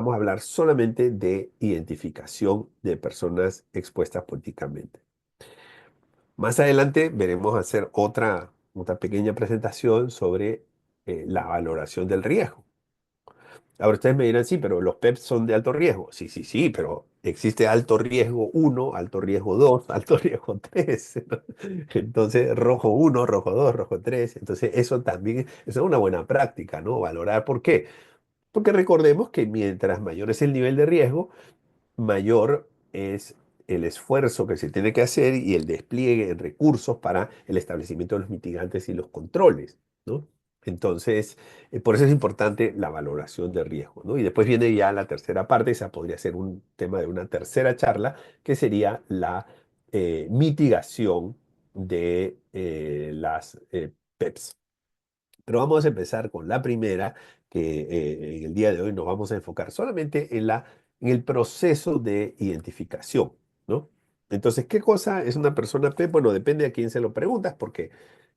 vamos a hablar solamente de identificación de personas expuestas políticamente. Más adelante veremos hacer otra pequeña presentación sobre la valoración del riesgo. Ahora ustedes me dirán, sí, pero los PEPs son de alto riesgo. Sí, sí, sí, pero existe alto riesgo uno, alto riesgo 2, alto riesgo 3. Entonces, rojo uno, rojo 2, rojo 3. Entonces, eso también es una buena práctica, ¿no? Valorar por qué. Porque recordemos que mientras mayor es el nivel de riesgo, mayor es el esfuerzo que se tiene que hacer y el despliegue de recursos para el establecimiento de los mitigantes y los controles, ¿no? Entonces, por eso es importante la valoración de riesgo, ¿no? Y después viene ya la tercera parte, esa podría ser un tema de una tercera charla, que sería la mitigación de las PEPs. Pero vamos a empezar con la primera, que en el día de hoy nos vamos a enfocar solamente en el proceso de identificación, ¿no? Entonces, ¿qué cosa es una persona P? Bueno, depende a quién se lo preguntas, porque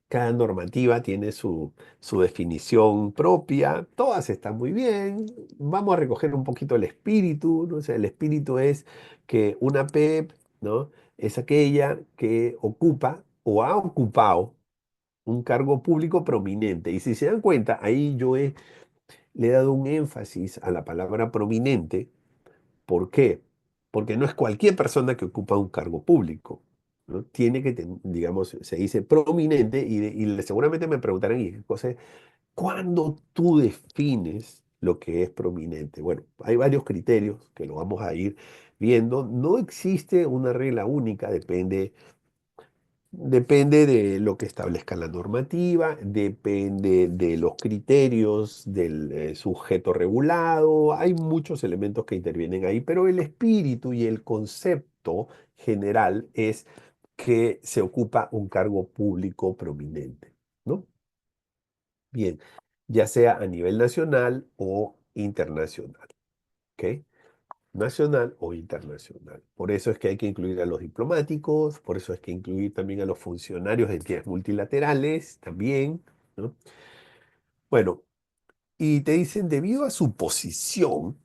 cada normativa tiene su definición propia, todas están muy bien. Vamos a recoger un poquito el espíritu, ¿no? O sea, el espíritu es que una PEP, ¿no? Es aquella que ocupa o ha ocupado un cargo público prominente. Y si se dan cuenta, ahí le he dado un énfasis a la palabra prominente. ¿Por qué? Porque no es cualquier persona que ocupa un cargo público, ¿no? Tiene que, digamos, se dice prominente seguramente me preguntarán, ¿y qué cosa es? ¿Cuándo tú defines lo que es prominente? Bueno, hay varios criterios que lo vamos a ir viendo. No existe una regla única, depende de lo que establezca la normativa, depende de los criterios del sujeto regulado. Hay muchos elementos que intervienen ahí, pero el espíritu y el concepto general es que se ocupa un cargo público prominente, ¿no? Bien, ya sea a nivel nacional o internacional, ¿ok? Nacional o internacional. Por eso es que hay que incluir a los diplomáticos, por eso es que incluir también a los funcionarios de entidades multilaterales, también, ¿no? Bueno, y te dicen, debido a su posición,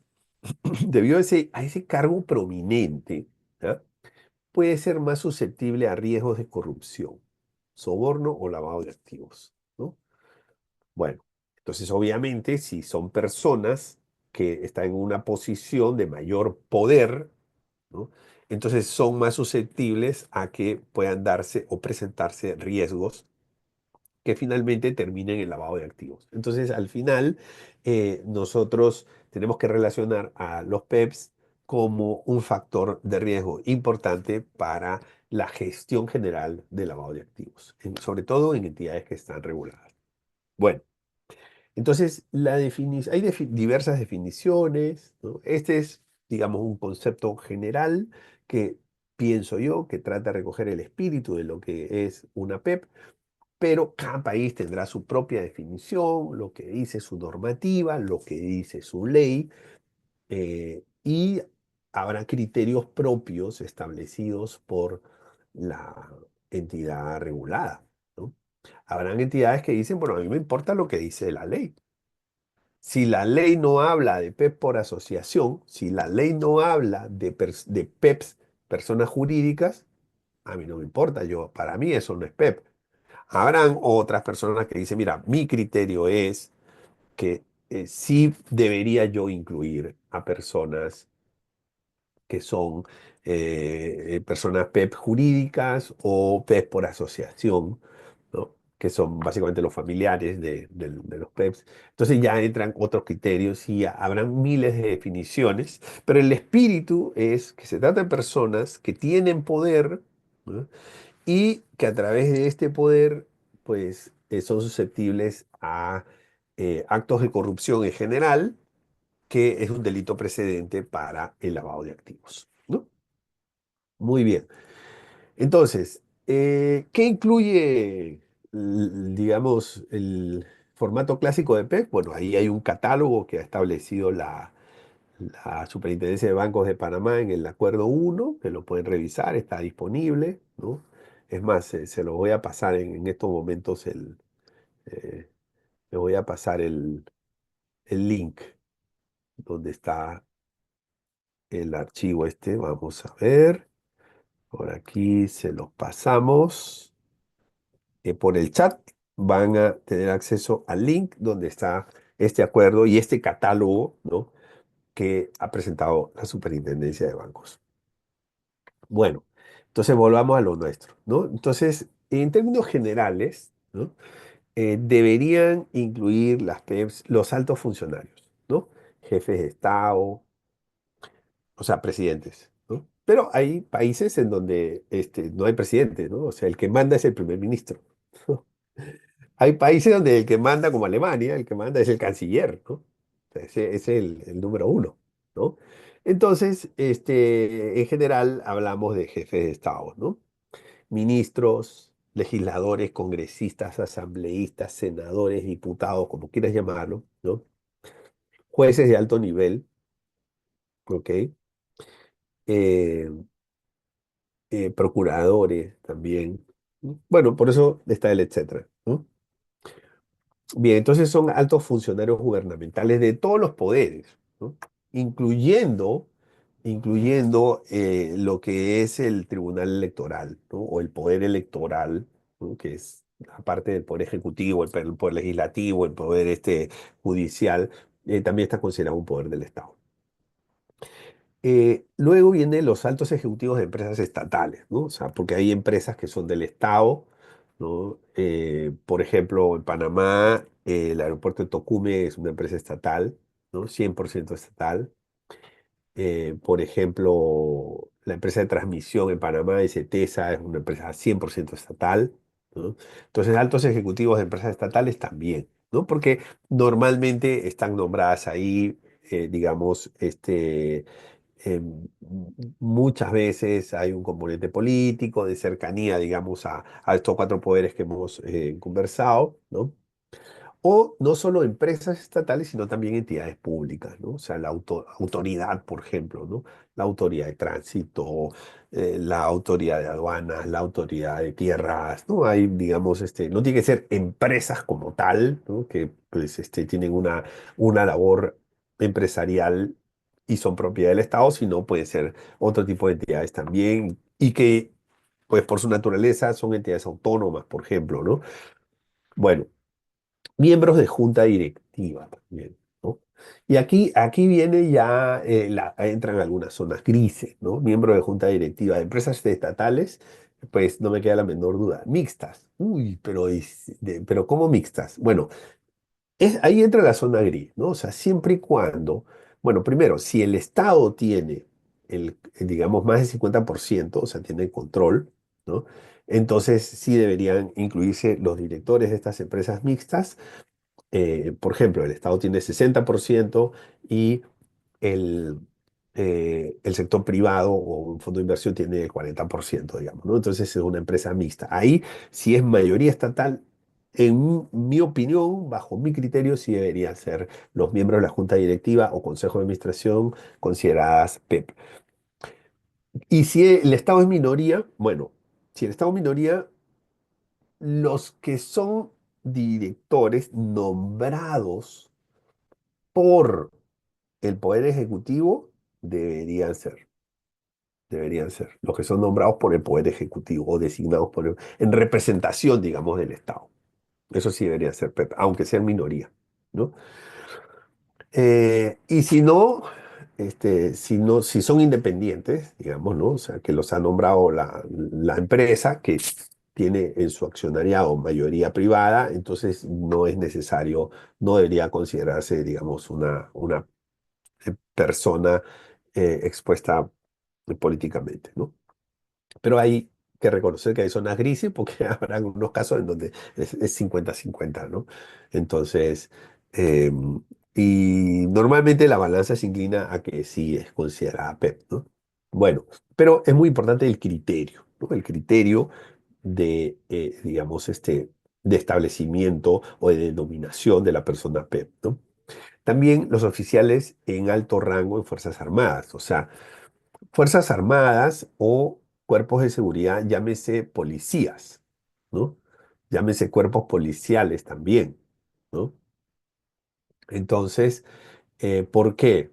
debido a ese cargo prominente, ¿ah? Puede ser más susceptible a riesgos de corrupción, soborno o lavado de activos, ¿no? Bueno, entonces obviamente si son personas que están en una posición de mayor poder, ¿no? Entonces son más susceptibles a que puedan darse o presentarse riesgos que finalmente terminen en lavado de activos. Entonces, al final, nosotros tenemos que relacionar a los PEPs como un factor de riesgo importante para la gestión general del lavado de activos, sobre todo en entidades que están reguladas. Bueno. Entonces, diversas definiciones, ¿no? Este es, digamos, un concepto general que pienso yo que trata de recoger el espíritu de lo que es una PEP, pero cada país tendrá su propia definición, lo que dice su normativa, lo que dice su ley, y habrá criterios propios establecidos por la entidad regulada, ¿no? Habrán entidades que dicen, bueno, a mí me importa lo que dice la ley. Si la ley no habla de PEP por asociación, si la ley no habla de PEPs, personas jurídicas, a mí no me importa, para mí eso no es PEP. Habrán otras personas que dicen, mira, mi criterio es que sí debería yo incluir a personas que son personas PEP jurídicas o PEP por asociación, ¿no? Que son básicamente los familiares de los PEPs. Entonces ya entran otros criterios y habrán miles de definiciones, pero el espíritu es que se trata de personas que tienen poder, ¿no? Y que a través de este poder, pues, son susceptibles a actos de corrupción en general, que es un delito precedente para el lavado de activos, ¿no? Muy bien. Entonces, ¿qué incluye, digamos, el formato clásico de PEC? Bueno, ahí hay un catálogo que ha establecido la Superintendencia de Bancos de Panamá en el Acuerdo 1, que lo pueden revisar, está disponible, ¿no? Es más, se lo voy a pasar en estos momentos le voy a pasar el link donde está. el archivo este, vamos a ver. Por aquí se los pasamos. Por el chat van a tener acceso al link donde está este acuerdo y este catálogo, ¿no? Que ha presentado la Superintendencia de Bancos. Bueno, entonces volvamos a lo nuestro, ¿no? Entonces, en términos generales, ¿no? Deberían incluir las PEPs los altos funcionarios, ¿no? Jefes de Estado, o sea, presidentes, ¿no? Pero hay países en donde no hay presidente, ¿no? O sea, el que manda es el primer ministro. ¿No? Hay países donde el que manda, como Alemania, el que manda es el canciller, ¿no? O sea, ese es el número uno, ¿no? Entonces, en general hablamos de jefes de Estado, ¿no? Ministros, legisladores, congresistas, asambleístas, senadores, diputados, como quieras llamarlo, ¿no? Jueces de alto nivel, ¿ok? Eh, Procuradores también. ¿No? Bueno, por eso está el etcétera, ¿no? Bien, entonces son altos funcionarios gubernamentales de todos los poderes, ¿no? Incluyendo, incluyendo lo que es el Tribunal Electoral, ¿no? O el poder electoral, ¿no? Que es aparte del poder ejecutivo, el poder legislativo, el poder judicial, también está considerado un poder del Estado. Luego vienen los altos ejecutivos de empresas estatales, ¿no? O sea, porque hay empresas que son del Estado, ¿no? Por ejemplo, en Panamá, el aeropuerto de Tocumen es una empresa estatal, ¿no? 100% estatal. Por ejemplo, la empresa de transmisión en Panamá, STESA, es una empresa 100% estatal, ¿no? Entonces, altos ejecutivos de empresas estatales también, ¿no? Porque normalmente están nombradas ahí, digamos, eh, muchas veces hay un componente político, de cercanía, digamos, a estos cuatro poderes que hemos conversado, ¿no? O no solo empresas estatales, sino también entidades públicas, ¿no? O sea, la autoridad, por ejemplo, ¿no? La autoridad de tránsito, la autoridad de aduanas, la autoridad de tierras, ¿no? Hay, digamos, no tiene que ser empresas como tal, ¿no? Que pues, tienen una labor empresarial y son propiedad del Estado, sino puede ser otro tipo de entidades también y que, pues por su naturaleza, son entidades autónomas, por ejemplo, ¿no? Bueno. Miembros de junta directiva también, ¿no? Y aquí viene ya, entran algunas zonas grises, ¿no? Miembros de junta directiva de empresas estatales, pues no me queda la menor duda. Mixtas. Uy, pero ¿cómo mixtas? Bueno, ahí entra la zona gris, ¿no? O sea, siempre y cuando, bueno, primero, si el Estado tiene digamos, más del 50%, o sea, tiene el control, ¿no? Entonces sí deberían incluirse los directores de estas empresas mixtas. Por ejemplo, el Estado tiene 60% y el sector privado o un fondo de inversión tiene el 40%, digamos, ¿no? Entonces es una empresa mixta. Ahí, si es mayoría estatal, en mi opinión, bajo mi criterio, sí deberían ser los miembros de la junta directiva o consejo de administración consideradas PEP. Y si el Estado es minoría, bueno, si el Estado es minoría, los que son directores nombrados por el Poder Ejecutivo deberían ser los que son nombrados por el Poder Ejecutivo o designados en representación, digamos, del Estado. Eso sí debería ser, aunque sean minoría, ¿no? Y si no, si son independientes, digamos, ¿no? O sea, que los ha nombrado la empresa que tiene en su accionariado mayoría privada, entonces no es necesario, no debería considerarse, digamos, una persona expuesta políticamente, ¿no? Pero hay que reconocer que hay zonas grises porque habrá algunos casos en donde es 50-50, ¿no? Entonces, eh, y normalmente la balanza se inclina a que sí es considerada PEP, ¿no? Bueno, pero es muy importante el criterio, ¿no? El criterio digamos, de establecimiento o de denominación de la persona PEP, ¿no? También los oficiales en alto rango en Fuerzas Armadas, o sea, Fuerzas Armadas o cuerpos de seguridad, llámese policías, ¿no? Llámese cuerpos policiales también, ¿no? Entonces, ¿por qué?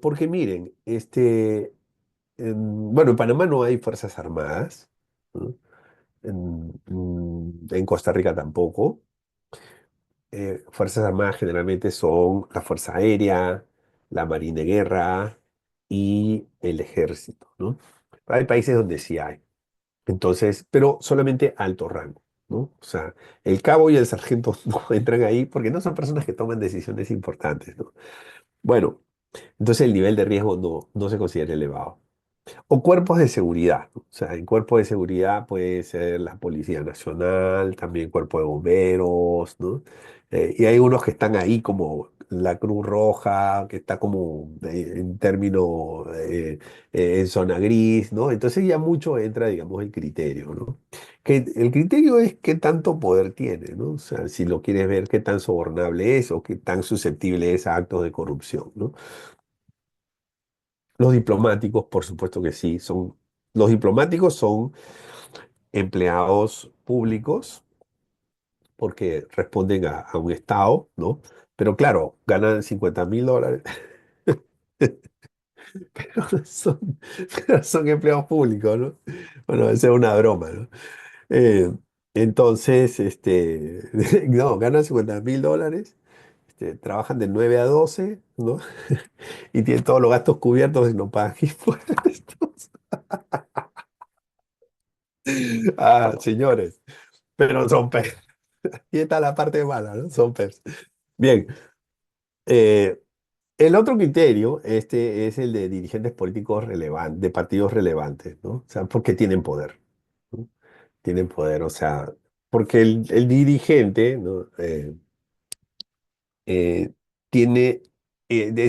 Porque miren, bueno, en Panamá no hay fuerzas armadas, ¿no? En Costa Rica tampoco. Fuerzas armadas generalmente son la Fuerza Aérea, la Marina de Guerra y el Ejército, ¿no? Hay países donde sí hay. Entonces, pero solamente alto rango, ¿no? O sea, el cabo y el sargento no entran ahí porque no son personas que toman decisiones importantes, ¿no? Bueno, entonces el nivel de riesgo no se considera elevado. O cuerpos de seguridad, ¿no? O sea, en cuerpos de seguridad puede ser la Policía Nacional, también cuerpo de bomberos, ¿no? Y hay unos que están ahí como la Cruz Roja, que está como en término, en zona gris, ¿no? Entonces ya mucho entra, digamos, el criterio, ¿no? Que el criterio es qué tanto poder tiene, ¿no? O sea, si lo quieres ver, qué tan sobornable es o qué tan susceptible es a actos de corrupción, ¿no? Los diplomáticos, por supuesto que sí, los diplomáticos son empleados públicos porque responden a un Estado, ¿no? Pero claro, ganan $50.000, pero son empleados públicos, ¿no? Bueno, esa es una broma, ¿no? Eh, entonces, no, ganan $50.000, trabajan de 9 a 12, ¿no? Y tienen todos los gastos cubiertos y no pagan impuestos. Ah, señores, pero son PERS. Y está la parte mala, ¿no? Son PERS. Bien, eh, el otro criterio, es el de dirigentes políticos relevantes, de partidos relevantes, ¿no? O sea, porque tienen poder, ¿no? Tienen poder, o sea, porque el dirigente, ¿no? Eh, tiene,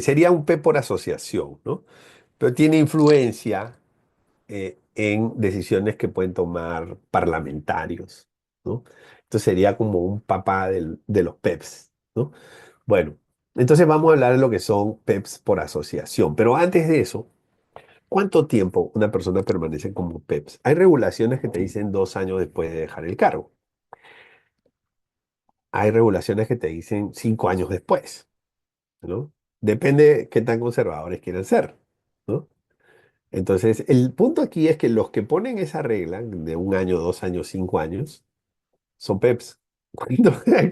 sería un P por asociación, ¿no? Pero tiene influencia en decisiones que pueden tomar parlamentarios, ¿no? Entonces sería como un papá de los PEPs, ¿no? Bueno, entonces vamos a hablar de lo que son PEPs por asociación, pero antes de eso, ¿cuánto tiempo una persona permanece como PEPs? Hay regulaciones que te dicen 2 años después de dejar el cargo. Hay regulaciones que te dicen 5 años después, ¿no? Depende qué tan conservadores quieran ser, ¿no? Entonces, el punto aquí es que los que ponen esa regla de 1 año, 2 años, 5 años, son PEPs.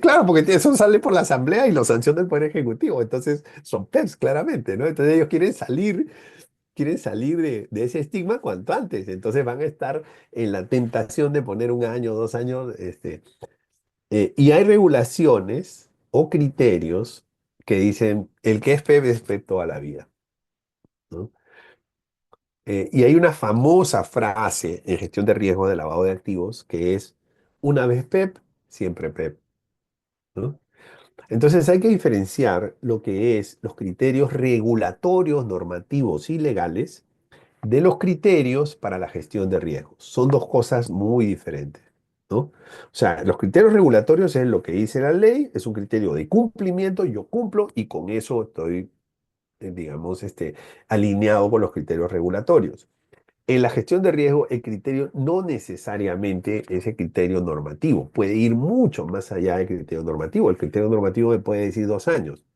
Claro, porque eso sale por la Asamblea y lo sanciona el Poder Ejecutivo. Entonces, son PEPs, claramente, ¿no? Entonces, ellos quieren salir de ese estigma cuanto antes. Entonces, van a estar en la tentación de poner 1 año, 2 años. Y hay regulaciones o criterios que dicen el que es PEP toda la vida, ¿no? Y hay una famosa frase en gestión de riesgo de lavado de activos que es una vez PEP, siempre PEP, ¿no? Entonces hay que diferenciar lo que es los criterios regulatorios, normativos y legales de los criterios para la gestión de riesgos. Son dos cosas muy diferentes, ¿no? O sea, los criterios regulatorios es lo que dice la ley, es un criterio de cumplimiento, yo cumplo y con eso estoy, digamos, alineado con los criterios regulatorios. En la gestión de riesgo, el criterio no necesariamente es el criterio normativo, puede ir mucho más allá del criterio normativo. El criterio normativo me puede decir 2 años,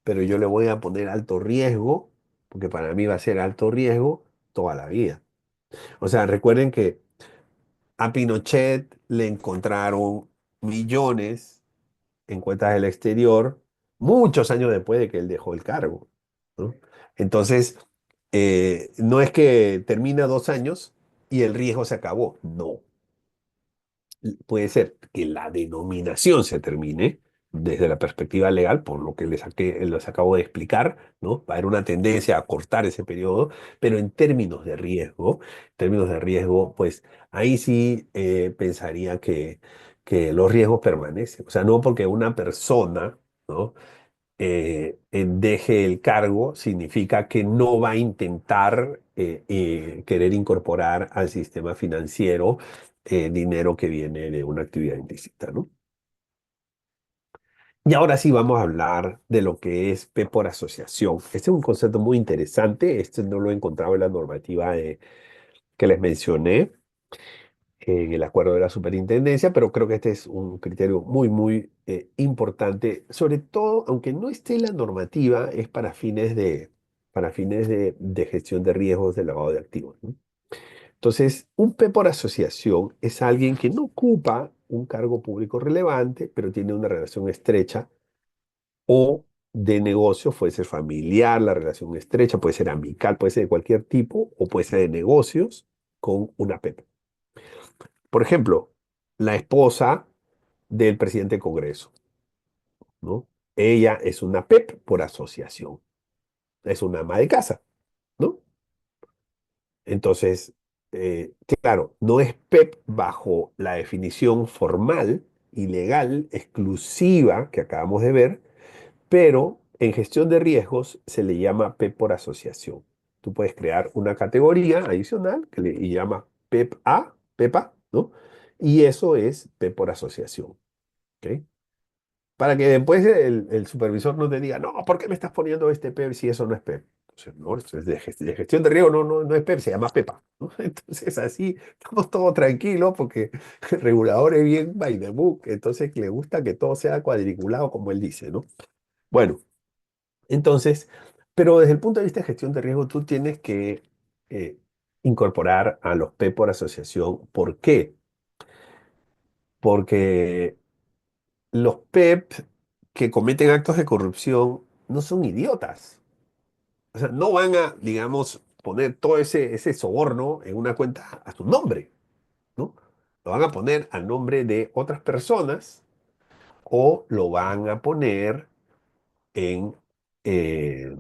pero yo le voy a poner alto riesgo, porque para mí va a ser alto riesgo toda la vida. O sea, recuerden que a Pinochet le encontraron millones en cuentas del exterior muchos años después de que él dejó el cargo, ¿no? Entonces, no es que termina 2 años y el riesgo se acabó, no. Puede ser que la denominación se termine desde la perspectiva legal, por lo que les acabo de explicar, ¿no? Va a haber una tendencia a cortar ese periodo, pero en términos de riesgo, pues ahí sí, pensaría que los riesgos permanecen. O sea, no porque una persona, ¿no? Deje el cargo, significa que no va a intentar, querer incorporar al sistema financiero, dinero que viene de una actividad ilícita, ¿no? Y ahora sí vamos a hablar de lo que es P por asociación. Este es un concepto muy interesante. Este no lo he encontrado en la normativa, que les mencioné en el acuerdo de la superintendencia, pero creo que este es un criterio muy, muy, importante. Sobre todo, aunque no esté en la normativa, es para fines para fines de gestión de riesgos de lavado de activos, ¿no? Entonces, un P por asociación es alguien que no ocupa un cargo público relevante, pero tiene una relación estrecha o de negocio, puede ser familiar, la relación estrecha, puede ser amical, puede ser de cualquier tipo, o puede ser de negocios con una PEP. Por ejemplo, la esposa del presidente del Congreso, ¿no? Ella es una PEP por asociación, es una ama de casa, ¿no? Entonces, claro, no es PEP bajo la definición formal y legal exclusiva que acabamos de ver, pero en gestión de riesgos se le llama PEP por asociación. Tú puedes crear una categoría adicional que le llama PEP-A, PEPA, ¿no? Y eso es PEP por asociación, ¿ok? Para que después el supervisor no te diga, no, ¿por qué me estás poniendo este PEP si eso no es PEP? Entonces, no, esto es de gestión de riesgo, no es PEP, se llama PEPA, ¿no? Entonces, así estamos todos tranquilos porque el regulador es bien by the book, entonces le gusta que todo sea cuadriculado como él dice, ¿no? Bueno, entonces, pero desde el punto de vista de gestión de riesgo, tú tienes que eh, incorporar a los P por asociación. ¿Por qué? Porque los PEP que cometen actos de corrupción no son idiotas. O sea, no van a, digamos, poner todo ese soborno en una cuenta a su nombre, ¿no? Lo van a poner a nombre de otras personas o lo van a poner en, eh,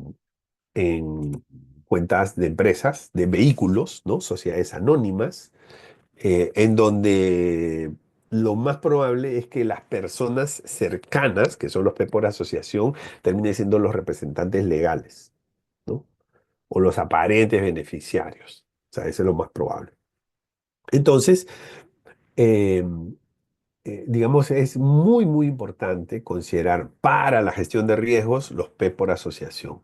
en cuentas de empresas, de vehículos, ¿no? Sociedades anónimas, en donde lo más probable es que las personas cercanas, que son los P por asociación, terminen siendo los representantes legales, ¿no? O los aparentes beneficiarios. O sea, eso es lo más probable. Entonces, eh, digamos, es muy, muy importante considerar para la gestión de riesgos los P por asociación.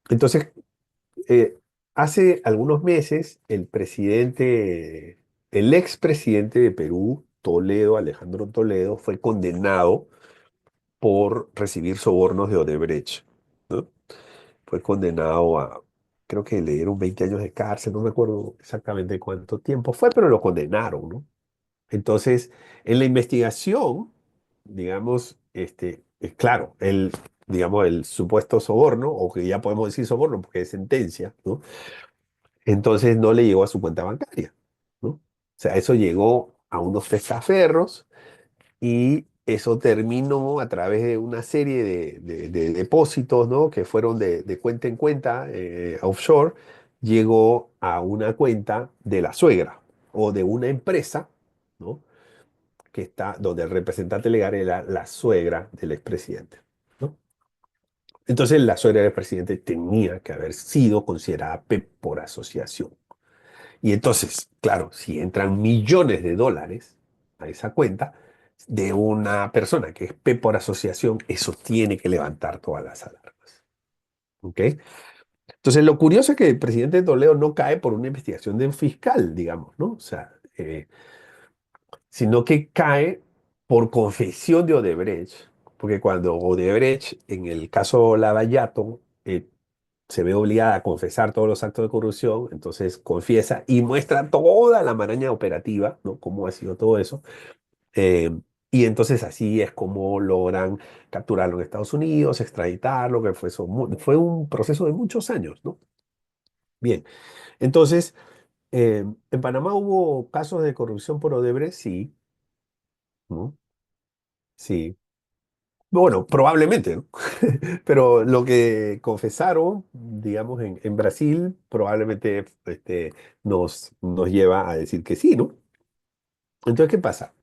Entonces, eh, hace algunos meses, el expresidente de Perú, Toledo, Alejandro Toledo, fue condenado por recibir sobornos de Odebrecht, ¿no? Fue condenado a, creo que le dieron 20 años de cárcel, no me acuerdo exactamente cuánto tiempo fue, pero lo condenaron, ¿no? Entonces, en la investigación, digamos, claro, digamos, el supuesto soborno, o que ya podemos decir soborno porque es sentencia, ¿no? Entonces no le llegó a su cuenta bancaria, ¿no? O sea, eso llegó a unos testaferros y eso terminó a través de una serie de depósitos, ¿no? Que fueron de cuenta en cuenta, offshore, llegó a una cuenta de la suegra o de una empresa, ¿no? Que está, donde el representante legal era la suegra del expresidente, ¿no? Entonces la suegra del expresidente tenía que haber sido considerada por asociación. Y entonces, claro, si entran millones de dólares a esa cuenta de una persona que es P por asociación, eso tiene que levantar todas las alarmas. ¿Ok? Entonces, lo curioso es que el presidente Toledo no cae por una investigación de un fiscal, digamos, ¿no? O sea, sino que cae por confesión de Odebrecht, porque cuando Odebrecht, en el caso Lavallato, se ve obligada a confesar todos los actos de corrupción, entonces confiesa y muestra toda la maraña operativa, ¿no? Cómo ha sido todo eso. Eh, y entonces así es como logran capturarlo en Estados Unidos, extraditarlo, que fue un proceso de muchos años, ¿no? Bien, entonces, ¿en Panamá hubo casos de corrupción por Odebrecht? Sí, ¿no? Sí. Bueno, probablemente, ¿no? Pero lo que confesaron, digamos, en Brasil, probablemente nos lleva a decir que sí, ¿no? Entonces, ¿qué pasa?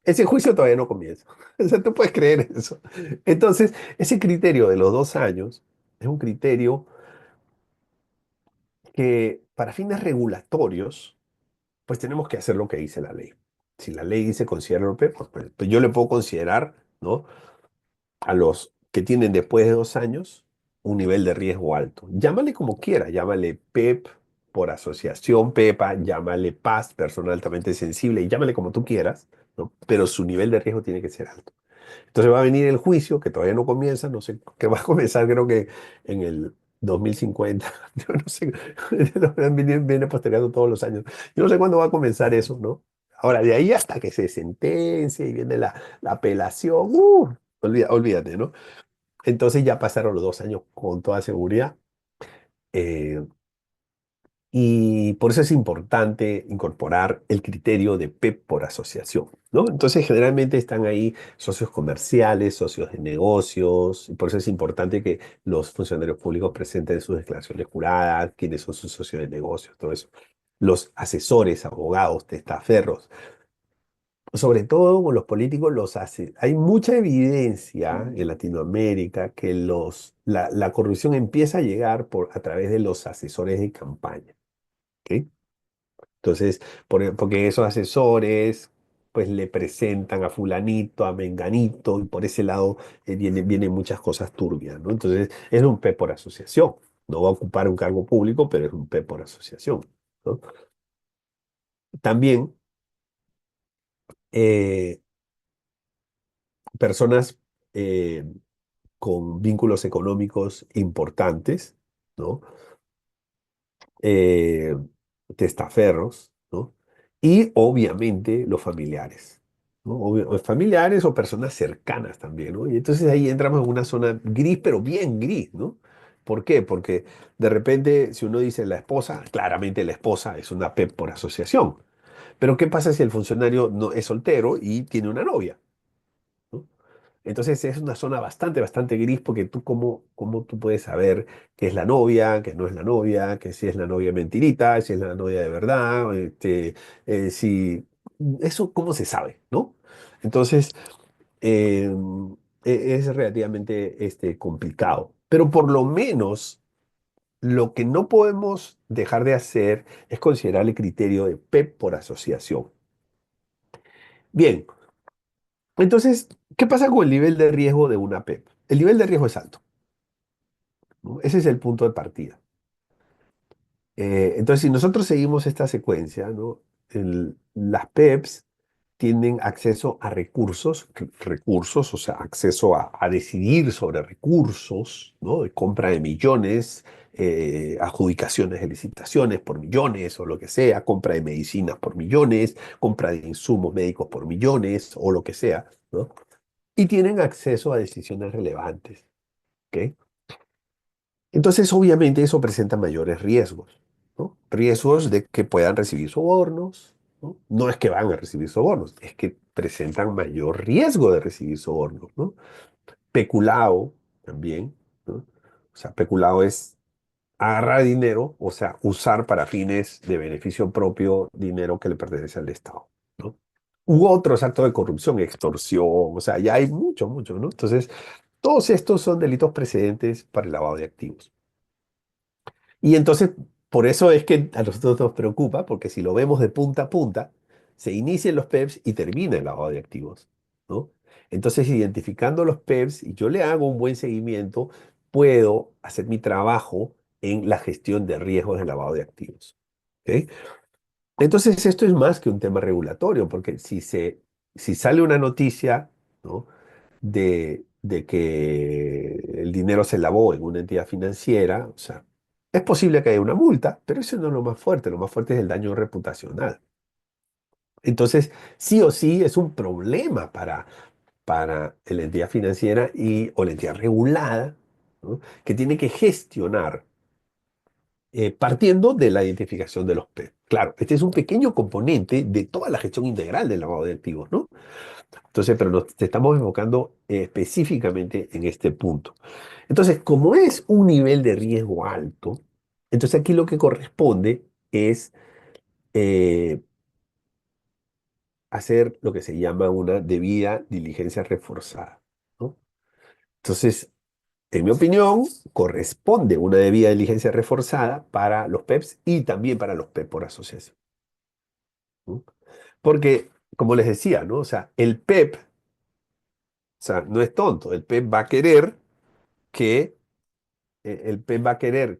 Ese juicio todavía no comienza. O sea, tú puedes creer eso. Entonces, ese criterio de los 2 años es un criterio que para fines regulatorios, pues tenemos que hacer lo que dice la ley. Si la ley dice considera lo peor, pues yo le puedo considerar, ¿no? A los que tienen después de 2 años un nivel de riesgo alto. Llámale como quiera, llámale PEP por asociación, PEPA, llámale PAS, persona altamente sensible, y llámale como tú quieras, ¿no? Pero su nivel de riesgo tiene que ser alto. Entonces va a venir el juicio, que todavía no comienza, no sé, que va a comenzar creo que en el 2050, yo no sé, viene postergando todos los años. Yo no sé cuándo va a comenzar eso, ¿no? Ahora, de ahí hasta que se sentencia y viene la apelación, olvídate, ¿no? Entonces ya pasaron los 2 años con toda seguridad. eh, y por eso es importante incorporar el criterio de PEP por asociación, ¿no? Entonces, generalmente están ahí socios comerciales, socios de negocios, y por eso es importante que los funcionarios públicos presenten sus declaraciones juradas, quiénes son sus socios de negocios, todo eso. Los asesores, abogados, testaferros, sobre todo con los políticos, hay mucha evidencia en Latinoamérica que la corrupción empieza a llegar a través de los asesores de campaña. ¿Ok? Entonces, porque esos asesores pues le presentan a fulanito, a menganito, y por ese lado vienen muchas cosas turbias, ¿no? Entonces, es un P por asociación. No va a ocupar un cargo público, pero es un P por asociación, ¿no? También eh, personas eh, con vínculos económicos importantes, ¿no? eh, Testaferros, ¿no? Y obviamente los familiares, ¿no? Familiares o personas cercanas también, ¿no? Y entonces ahí entramos en una zona gris, pero bien gris, ¿no? ¿Por qué? Porque de repente, si uno dice la esposa, claramente la esposa es una PEP por asociación. Pero ¿qué pasa si el funcionario no es soltero y tiene una novia? ¿No? Entonces es una zona bastante gris porque cómo tú puedes saber qué es la novia, qué no es la novia, que si es la novia mentirita, si es la novia de verdad, si eso cómo se sabe, ¿no? Entonces eh, es relativamente complicado. Pero por lo menos lo que no podemos dejar de hacer es considerar el criterio de PEP por asociación. Bien, entonces, ¿qué pasa con el nivel de riesgo de una PEP? El nivel de riesgo es alto, ¿no? Ese es el punto de partida. Entonces, si nosotros seguimos esta secuencia, ¿no? Las PEPs tienen acceso a recursos, o sea, acceso a decidir sobre recursos, ¿no? De compra de millones, adjudicaciones de licitaciones por millones o lo que sea, compra de medicinas por millones, compra de insumos médicos por millones o lo que sea, ¿no? Y tienen acceso a decisiones relevantes, ¿ok? Entonces, obviamente, eso presenta mayores riesgos, ¿no? Riesgos de que puedan recibir sobornos, ¿no? No es que van a recibir sobornos, es que presentan mayor riesgo de recibir sobornos, ¿no? Peculado también, ¿no? O sea, peculado es agarrar dinero, o sea, usar para fines de beneficio propio dinero que le pertenece al Estado, ¿no? U otros actos de corrupción, extorsión, o sea, ya hay mucho, ¿no? Entonces, todos estos son delitos precedentes para el lavado de activos. Y entonces, por eso es que a nosotros nos preocupa, porque si lo vemos de punta a punta, se inician los PEPs y termina el lavado de activos, ¿no? Entonces, identificando los PEPs y yo le hago un buen seguimiento, puedo hacer mi trabajo en la gestión de riesgos de lavado de activos. ¿Ok? Entonces, esto es más que un tema regulatorio, porque si sale una noticia, ¿no? de que el dinero se lavó en una entidad financiera, o sea, es posible que haya una multa, pero eso no es lo más fuerte es el daño reputacional. Entonces, sí o sí es un problema para la entidad financiera o la entidad regulada, ¿no? Que tiene que gestionar partiendo de la identificación de los PEP. Claro, este es un pequeño componente de toda la gestión integral del lavado de activos, ¿no? Entonces, pero nos estamos enfocando específicamente en este punto. Entonces, como es un nivel de riesgo alto, entonces aquí lo que corresponde es eh, hacer lo que se llama una debida diligencia reforzada, ¿no? Entonces, en mi opinión, corresponde una debida diligencia reforzada para los PEPs y también para los PEP por asociación, ¿no? Porque, como les decía, ¿no? O sea, el PEP, o sea, no es tonto, el PEP va a querer que el PEP va a querer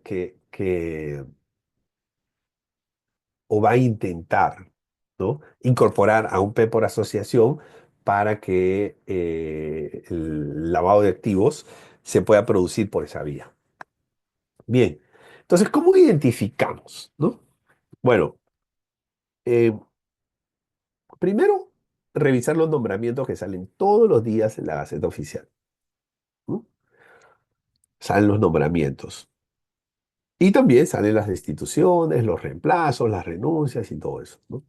o va a intentar, ¿no? Incorporar a un PEP por asociación para que el lavado de activos se pueda producir por esa vía. Bien, entonces, ¿cómo identificamos, no? Bueno, eh, primero, revisar los nombramientos que salen todos los días en la Gaceta Oficial. ¿No? Salen los nombramientos. Y también salen las destituciones, los reemplazos, las renuncias y todo eso, ¿no?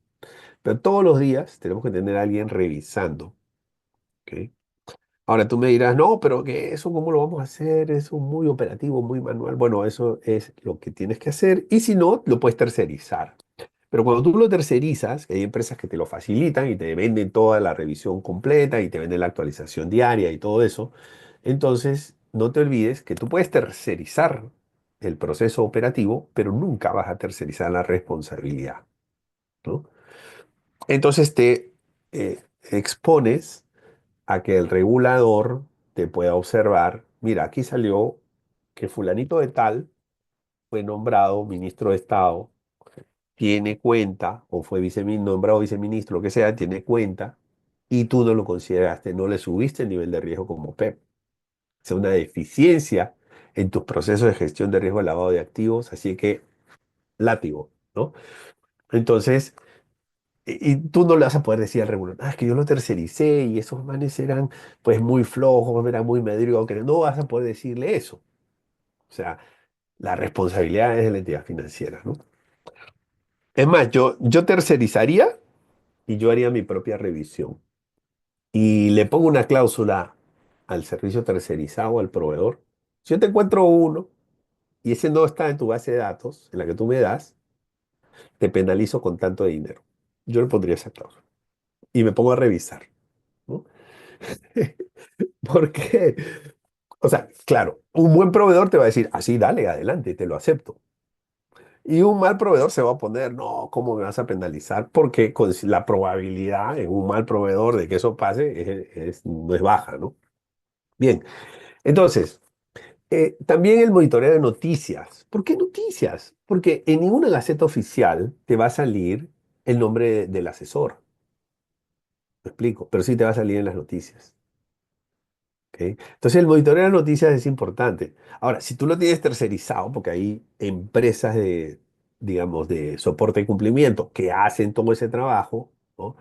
Pero todos los días tenemos que tener a alguien revisando, ¿ok? Ahora tú me dirás, no, pero que eso, ¿cómo lo vamos a hacer? Eso es muy operativo, muy manual. Bueno, eso es lo que tienes que hacer. Y si no, lo puedes tercerizar. Pero cuando tú lo tercerizas, hay empresas que te lo facilitan y te venden toda la revisión completa y te venden la actualización diaria y todo eso. Entonces, no te olvides que tú puedes tercerizar el proceso operativo, pero nunca vas a tercerizar la responsabilidad, ¿no? Entonces expones a que el regulador te pueda observar, mira, aquí salió que fulanito de tal fue nombrado ministro de Estado, tiene cuenta, o fue nombrado viceministro, lo que sea, tiene cuenta, y tú no lo consideraste, no le subiste el nivel de riesgo como PEP. Es una deficiencia en tus procesos de gestión de riesgo de lavado de activos, así que látigo, ¿no? Entonces, y tú no le vas a poder decir al regulador, es que yo lo tercericé y esos manes eran pues muy flojos, eran muy mediocres. No vas a poder decirle eso. O sea, la responsabilidad es de la entidad financiera, ¿no? Es más, yo tercerizaría y yo haría mi propia revisión. Y le pongo una cláusula al servicio tercerizado, al proveedor. Si yo te encuentro uno y ese no está en tu base de datos, en la que tú me das, te penalizo con tanto de dinero. Yo le pondría esa cláusula y me pongo a revisar, ¿no? Porque, o sea, claro, un buen proveedor te va a decir, así, dale, adelante, te lo acepto. Y un mal proveedor se va a poner, no, ¿cómo me vas a penalizar? Porque la probabilidad en un mal proveedor de que eso pase no es baja, ¿no? Bien, entonces, también el monitoreo de noticias. ¿Por qué noticias? Porque en ninguna gaceta oficial te va a salir el nombre del asesor. Me explico, pero sí te va a salir en las noticias. ¿Ok? Entonces el monitoreo de noticias es importante. Ahora, si tú lo tienes tercerizado, porque hay empresas de, digamos, de soporte y cumplimiento que hacen todo ese trabajo, ¿no?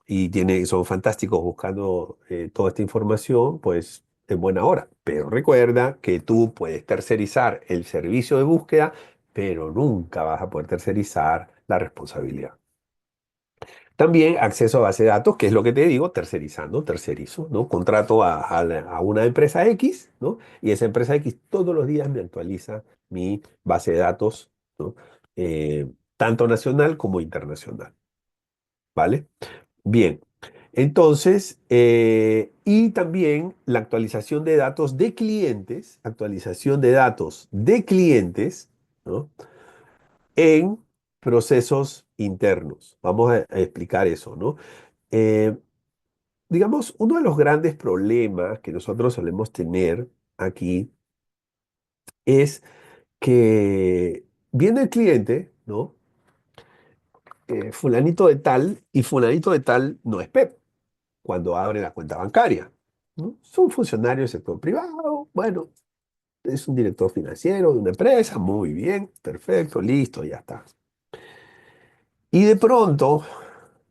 Y son fantásticos buscando toda esta información, pues en buena hora. Pero recuerda que tú puedes tercerizar el servicio de búsqueda, pero nunca vas a poder tercerizar la responsabilidad. También acceso a base de datos, que es lo que te digo, tercerizo, ¿no? Contrato a una empresa X, ¿no? Y esa empresa X todos los días me actualiza mi base de datos, ¿no? Tanto nacional como internacional, ¿vale? Bien, entonces, y también la actualización de datos de clientes, ¿no? En procesos internos. Vamos a explicar eso, ¿no? Eh, digamos, uno de los grandes problemas que nosotros solemos tener aquí es que viene el cliente, ¿no? Fulanito de tal, y fulanito de tal no es PEP cuando abre la cuenta bancaria, ¿no? Son funcionarios del sector privado, bueno, es un director financiero de una empresa, muy bien, perfecto, listo, ya está. Y de pronto,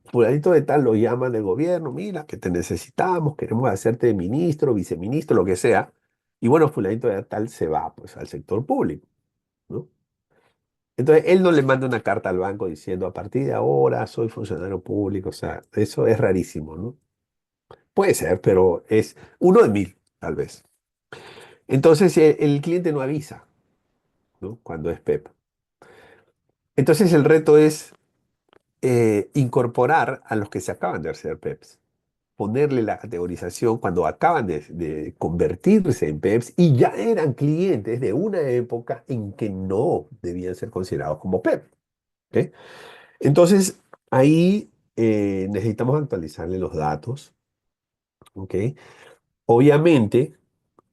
fulanito de tal lo llaman del gobierno, mira, que te necesitamos, queremos hacerte ministro, viceministro, lo que sea. Y bueno, fulanito de tal se va pues al sector público, ¿no? Entonces, él no le manda una carta al banco diciendo, a partir de ahora soy funcionario público, o sea, eso es rarísimo, ¿no? Puede ser, pero es uno de mil, tal vez. Entonces, el cliente no avisa, ¿no? Cuando es PEP. Entonces, el reto es incorporar a los que se acaban de hacer PEPs, ponerle la categorización cuando acaban de convertirse en PEPs y ya eran clientes de una época en que no debían ser considerados como PEP. ¿Ok? Entonces, ahí necesitamos actualizarle los datos. ¿Ok? Obviamente,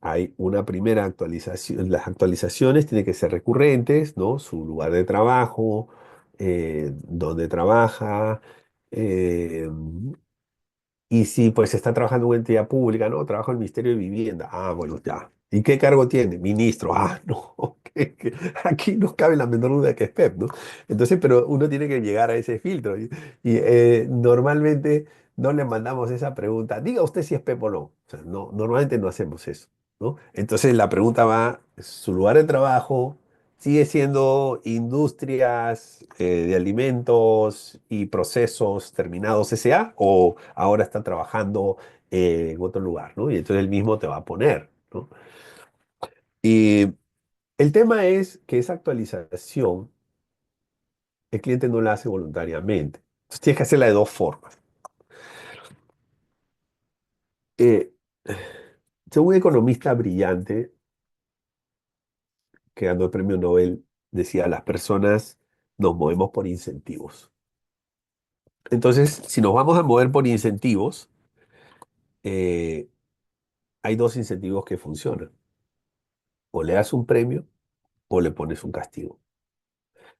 hay una primera actualización. Las actualizaciones tienen que ser recurrentes, ¿no? Su lugar de trabajo, dónde trabaja, eh, Y si pues está trabajando en una entidad pública, no, trabajo en el Ministerio de Vivienda. Ah, bueno, ya. ¿Y qué cargo tiene? Ministro. Ah, no, aquí no cabe la menor duda que es PEP, ¿no? Entonces, pero uno tiene que llegar a ese filtro. Normalmente no le mandamos esa pregunta, diga usted si es PEP o no. O sea, no, normalmente no hacemos eso, ¿no? Entonces la pregunta va, ¿su lugar de trabajo sigue siendo industrias de alimentos y procesos terminados S.A. o ahora está trabajando en otro lugar, ¿no? Y entonces él mismo te va a poner, ¿no? Y el tema es que esa actualización el cliente no la hace voluntariamente. Entonces tienes que hacerla de dos formas. Eh, Según un economista brillante que ganó el premio Nobel, decía, las personas nos movemos por incentivos. Entonces, si nos vamos a mover por incentivos, eh, hay dos incentivos que funcionan. O le das un premio o le pones un castigo.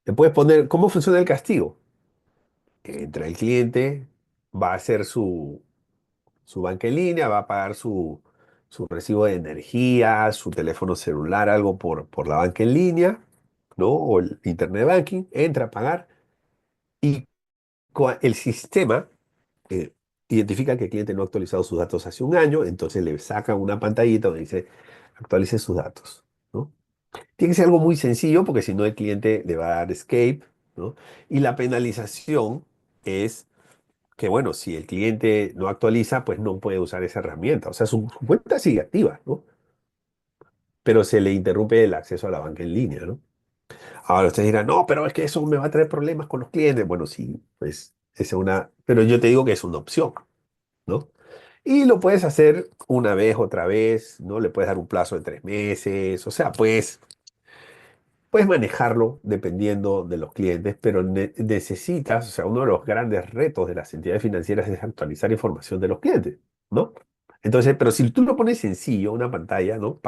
Le puedes poner, ¿cómo funciona el castigo? Entra el cliente, va a hacer su banca en línea, va a pagar su recibo de energía, su teléfono celular, algo por la banca en línea, ¿no? O el internet banking, entra a pagar y el sistema eh, identifica que el cliente no ha actualizado sus datos hace un año, entonces le saca una pantallita donde dice actualice sus datos, ¿no? Tiene que ser algo muy sencillo porque si no el cliente le va a dar escape, ¿no? Y la penalización es que, bueno, si el cliente no actualiza, pues no puede usar esa herramienta. O sea, su cuenta sigue activa, ¿no? Pero se le interrumpe el acceso a la banca en línea, ¿no? Ahora ustedes dirán, no, pero es que eso me va a traer problemas con los clientes. Bueno, sí, pues es una, pero yo te digo que es una opción, ¿no? Y lo puedes hacer una vez, otra vez, ¿no? Le puedes dar un plazo de 3 meses, o sea, puedes manejarlo dependiendo de los clientes, pero necesitas, o sea, uno de los grandes retos de las entidades financieras es actualizar información de los clientes, ¿no? Entonces, pero si tú lo pones sencillo, una pantalla, ¿no?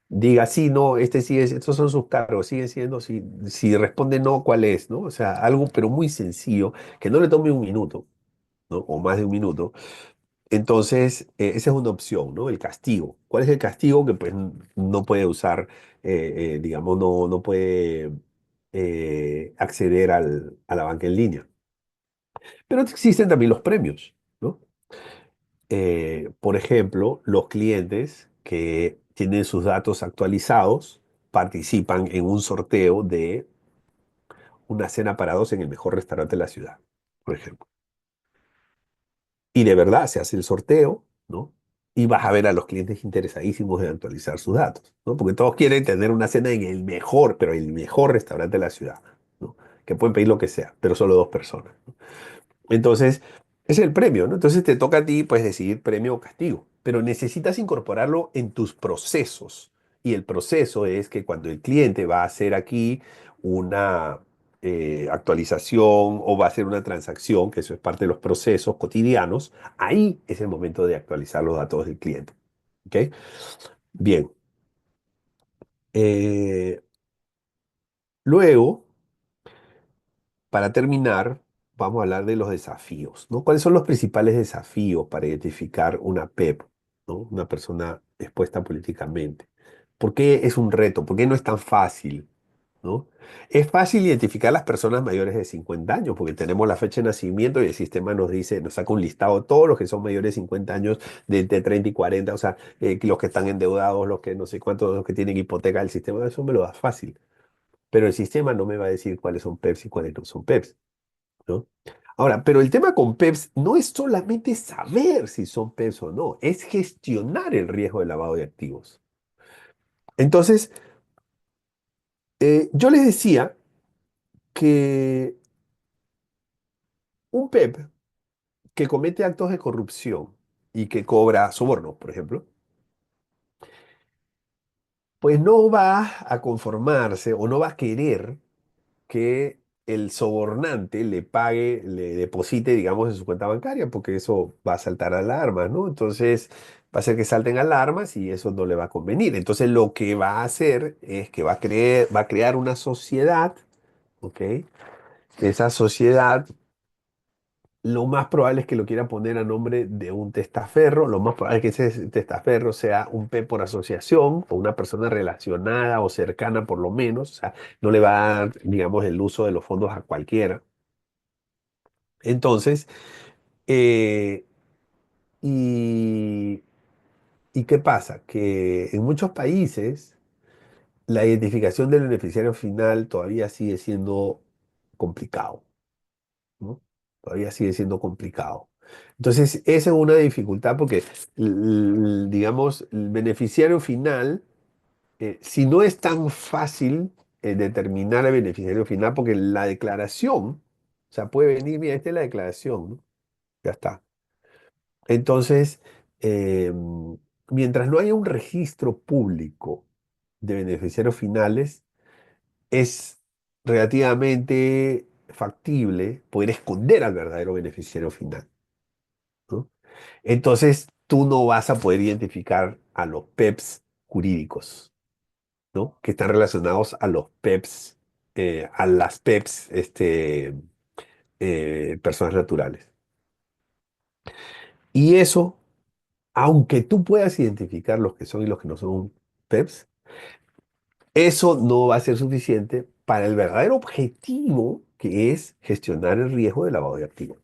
Diga, sí, no, este sí es, estos son sus cargos, siguen siendo, si responde no, ¿cuál es? ¿No? O sea, algo, pero muy sencillo, que no le tome un minuto, ¿no? O más de un minuto. Entonces, esa es una opción, ¿no? El castigo. ¿Cuál es el castigo? Que pues no puede usar, digamos, no puede acceder a la banca en línea. Pero existen también los premios, ¿no? Por ejemplo, los clientes que tienen sus datos actualizados participan en un sorteo de una cena para dos en el mejor restaurante de la ciudad, por ejemplo. Y de verdad se hace el sorteo, ¿no? Y vas a ver a los clientes interesadísimos en actualizar sus datos, ¿no? Porque todos quieren tener una cena en el mejor, pero el mejor restaurante de la ciudad, ¿no? Que pueden pedir lo que sea, pero solo dos personas. Entonces, ese es el premio, ¿no? Entonces te toca a ti, pues, decidir premio o castigo, pero necesitas incorporarlo en tus procesos. Y el proceso es que cuando el cliente va a hacer aquí una actualización o va a hacer una transacción, que eso es parte de los procesos cotidianos, ahí es el momento de actualizar los datos del cliente. ¿Ok? Bien. Eh, Luego, para terminar, vamos a hablar de los desafíos, ¿no? ¿Cuáles son los principales desafíos para identificar una PEP, ¿no? Una persona expuesta políticamente. ¿Por qué es un reto? ¿Por qué no es tan fácil, ¿no? Es fácil identificar las personas mayores de 50 años porque tenemos la fecha de nacimiento y el sistema nos dice, nos saca un listado de todos los que son mayores de 50 años, de 30 y 40, o sea, los que están endeudados, los que no sé cuántos, los que tienen hipoteca, el sistema, eso me lo da fácil. Pero el sistema no me va a decir cuáles son PEPs y cuáles no son PEPs. ¿No? Ahora, pero el tema con PEPs no es solamente saber si son PEPs o no, es gestionar el riesgo de lavado de activos. Entonces, yo les decía que un PEP que comete actos de corrupción y que cobra sobornos, por ejemplo, pues no va a conformarse o no va a querer que el sobornante le pague, le deposite, digamos, en su cuenta bancaria, porque eso va a saltar alarmas, ¿no? Entonces, va a hacer que salten alarmas y eso no le va a convenir. Entonces, lo que va a hacer es que va a crear una sociedad, ¿ok? Esa sociedad lo más probable es que lo quiera poner a nombre de un testaferro, lo más probable es que ese testaferro sea un P por asociación o una persona relacionada o cercana por lo menos, o sea, no le va a dar, digamos, el uso de los fondos a cualquiera. Entonces, eh, y, ¿y qué pasa? Que en muchos países la identificación del beneficiario final todavía sigue siendo complicado, ¿no? Todavía sigue siendo complicado. Entonces, esa es una dificultad porque, digamos, el beneficiario final, si no es tan fácil determinar el beneficiario final, porque la declaración, o sea, puede venir, mira, esta es la declaración, ¿no? Ya está. Entonces, mientras no haya un registro público de beneficiarios finales, es relativamente factible poder esconder al verdadero beneficiario final, ¿no? Entonces, tú no vas a poder identificar a los PEPs jurídicos, ¿no? Que están relacionados a los PEPs, a las PEPs, personas naturales. Y eso, aunque tú puedas identificar los que son y los que no son PEPs, eso no va a ser suficiente para el verdadero objetivo que es gestionar el riesgo de lavado de activos.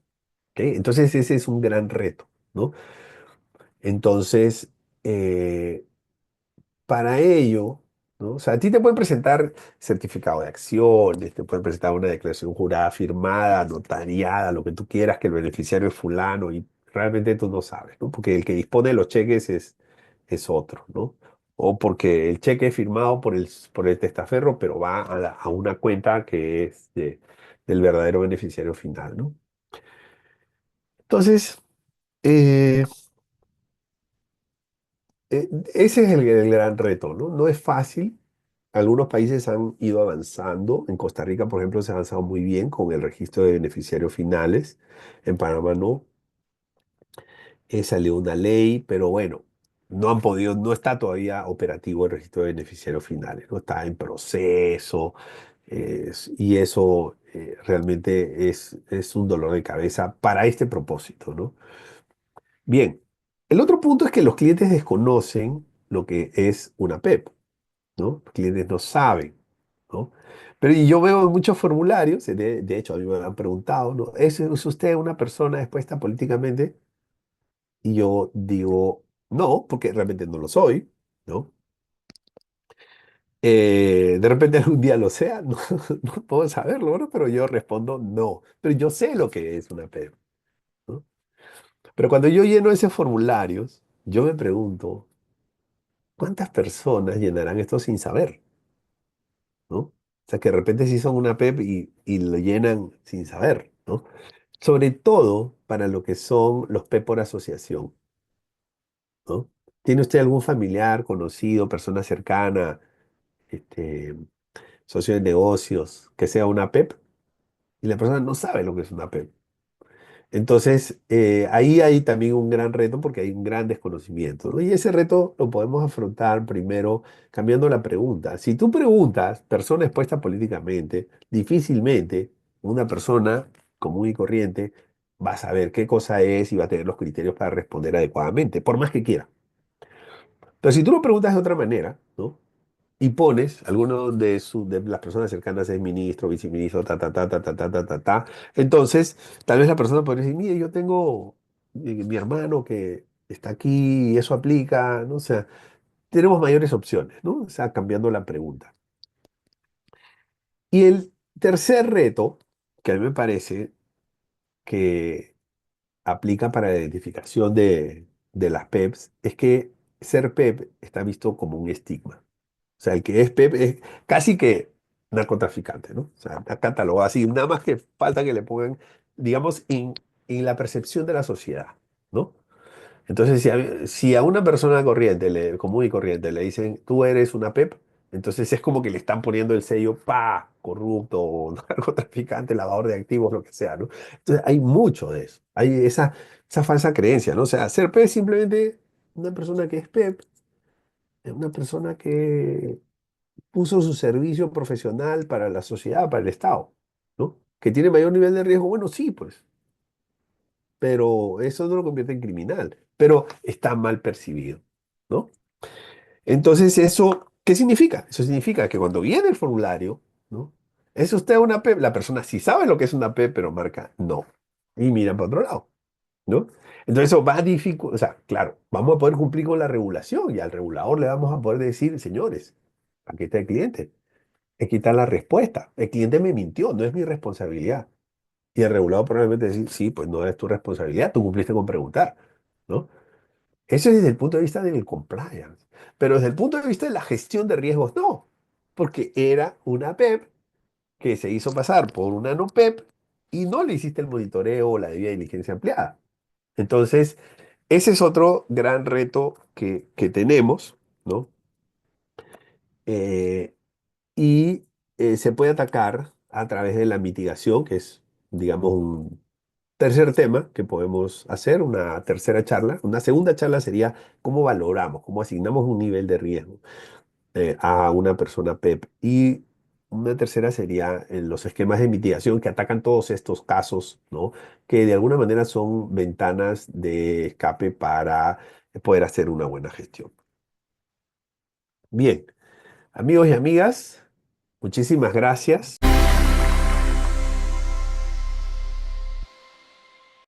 ¿Ok? Entonces ese es un gran reto, ¿no? Entonces, eh, para ello, ¿no? O sea, a ti te pueden presentar certificado de acciones, te pueden presentar una declaración jurada firmada, notariada, lo que tú quieras, que el beneficiario es fulano y realmente tú no sabes, ¿no? Porque el que dispone de los cheques es otro, ¿no? O porque el cheque es firmado por el testaferro, pero va a una cuenta que es del verdadero beneficiario final, ¿no? Entonces, eh, ese es el gran reto, ¿no? No es fácil. Algunos países han ido avanzando. En Costa Rica, por ejemplo, se ha avanzado muy bien con el registro de beneficiarios finales. En Panamá no. Salió una ley, pero bueno, no han podido, no está todavía operativo el registro de beneficiarios finales, no está en proceso. Y eso realmente es un dolor de cabeza para este propósito, ¿no? Bien, el otro punto es que los clientes desconocen lo que es una PEP, ¿no? Los clientes no saben, ¿no? Pero y yo veo en muchos formularios, de hecho a mí me han preguntado, ¿no? ¿Es usted una persona expuesta políticamente? Y yo digo, no, porque realmente no lo soy, ¿no? De repente algún día lo sea, no, no puedo saberlo, ¿no? Pero yo respondo no, pero yo sé lo que es una PEP, ¿no? Pero cuando yo lleno esos formularios, yo me pregunto, ¿cuántas personas llenarán esto sin saber? ¿No? O sea, que de repente sí son una PEP y lo llenan sin saber, ¿no? Sobre todo para lo que son los PEP por asociación, ¿no? ¿Tiene usted algún familiar, conocido, persona cercana, este, socio de negocios, que sea una PEP? Y la persona no sabe lo que es una PEP. Entonces, ahí hay también un gran reto porque hay un gran desconocimiento, ¿no? Y ese reto lo podemos afrontar primero cambiando la pregunta. Si tú preguntas, persona expuesta políticamente, difícilmente una persona común y corriente va a saber qué cosa es y va a tener los criterios para responder adecuadamente, por más que quiera. Pero si tú lo preguntas de otra manera, ¿no? Y pones alguno de las personas cercanas es ministro, viceministro, ta, ta, ta, ta, ta, ta, ta, ta, ta. Entonces, tal vez la persona podría decir, mire, yo tengo mi hermano que está aquí y eso aplica, ¿no? O sea, tenemos mayores opciones, ¿no? O sea, cambiando la pregunta. Y el tercer reto, que a mí me parece que aplica para la identificación de las PEPs, es que ser PEP está visto como un estigma. O sea, el que es PEP es casi que narcotraficante, ¿no? O sea, está catalogado así, nada más que falta que le pongan, digamos, en la percepción de la sociedad, ¿no? Entonces, si a una persona corriente, común y corriente, le dicen, tú eres una PEP, entonces es como que le están poniendo el sello, pa, corrupto, o narcotraficante, lavador de activos, lo que sea, ¿no? Entonces, hay mucho de eso. Hay esa falsa creencia, ¿no? O sea, ser PEP es simplemente una persona que es PEP, es una persona que puso su servicio profesional para la sociedad, para el Estado, ¿no? ¿Que tiene mayor nivel de riesgo? Bueno, sí, pues. pero eso no lo convierte en criminal, pero está mal percibido, ¿no? Entonces, ¿eso qué significa? Eso significa que cuando viene el formulario, ¿no? ¿Es usted una P? La persona sí sabe lo que es una P, pero marca no. Y miran para otro lado, ¿no? Entonces eso va a dificultar, o sea, claro, vamos a poder cumplir con la regulación y al regulador le vamos a poder decir, señores, aquí está el cliente, aquí está la respuesta, el cliente me mintió, no es mi responsabilidad. Y el regulador probablemente decir, sí, pues no es tu responsabilidad, tú cumpliste con preguntar, ¿no? Eso es desde el punto de vista del compliance. Pero desde el punto de vista de la gestión de riesgos, no. Porque era una PEP que se hizo pasar por una no PEP y no le hiciste el monitoreo o la debida diligencia ampliada. Entonces, ese es otro gran reto que tenemos, ¿no? Eh, y se puede atacar a través de la mitigación, que es, digamos, un tercer tema que podemos hacer, una tercera charla. Una segunda charla sería cómo valoramos, cómo asignamos un nivel de riesgo a una persona PEP. Y una tercera sería los esquemas de mitigación que atacan todos estos casos, ¿no? Que de alguna manera son ventanas de escape para poder hacer una buena gestión. Bien, amigos y amigas, muchísimas gracias.